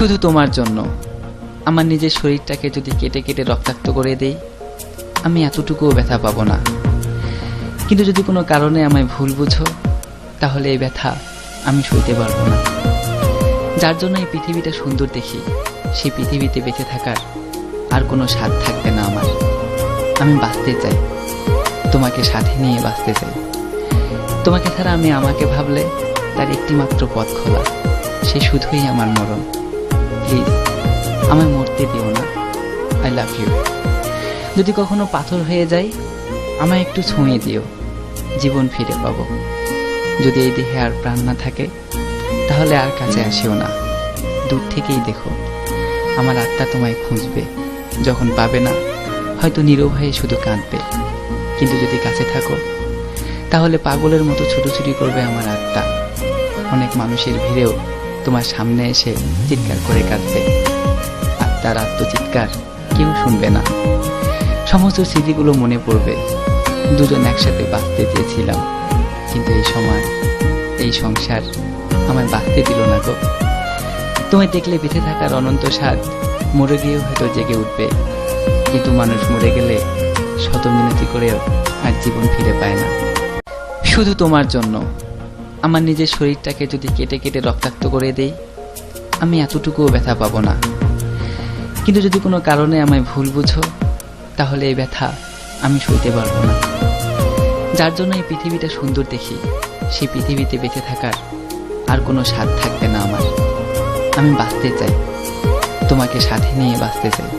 শুধু তোমার জন্য আমার নিজের শরীরটাকে যদি কেটে কেটে রক্তাক্ত করে দেই, আমি এতটুকুও ব্যথা পাবো না। কিন্তু যদি কোনো কারণে আমায় ভুল বুঝো, তাহলে এই ব্যথা আমি সইতে পারবো না। যার জন্য এই পৃথিবীটা সুন্দর দেখি, সেই পৃথিবীতে বেঁচে থাকার আর কোনো স্বাদ থাকবে না আমার। আমি বাঁচতে চাই, তোমাকে সাথে নিয়ে বাঁচতে চাই। তোমাকে ছাড়া আমি আমাকে ভাবলে তার একটি মাত্র পথ খোলা, সে শুধুই আমার মরণ। প্লিজ আমায় মরতে দিও না। I love you. যদি কখনো পাথর হয়ে যায়, আমায় একটু ছুঁয়ে দিও, জীবন ফিরে পাবো। যদি এই দেহে আর প্রাণ না থাকে, তাহলে আর কাছে আসিও না, দূর থেকেই দেখো। আমার আত্মা তোমায় খুঁজবে, যখন পাবে না হয়তো নীরব হয়ে শুধু কাঁদবে। কিন্তু যদি কাছে থাকো, তাহলে পাগলের মতো ছুটোছুটি করবে আমার আত্মা। অনেক মানুষের ভিড়েও তোমার সামনে এসে চিৎকার করে কাঁদবে। আত্মার আত্মচিৎকার কেউ শুনবে না। সমস্ত স্মৃতিগুলো মনে পড়বে। দুজন একসাথে বাঁচতে চেয়েছিলাম, কিন্তু এই সময় এই সংসার আমায় বাঁচতে দিল না গো। তোমায় দেখলে বেঁচে থাকার অনন্ত স্বাদ মরে গিয়েও হয়তো জেগে উঠবে। কিন্তু মানুষ মরে গেলে শত মিনতি করেও আর জীবন ফিরে পায় না। শুধু তোমার জন্য আমার নিজের শরীরটাকে যদি কেটে কেটে রক্তাক্ত করে দেই, আমি এতটুকুও ব্যথা পাবো না। কিন্তু যদি কোনো কারণে আমায় ভুল বুঝো, তাহলে এই ব্যথা আমি সইতে পারবো না। যার জন্য এই পৃথিবীটা সুন্দর দেখি, সেই পৃথিবীতে বেঁচে থাকার আর কোনো স্বাদ থাকবে না আমার। আমি বাঁচতে চাই, তোমাকে সাথে নিয়ে বাঁচতে চাই।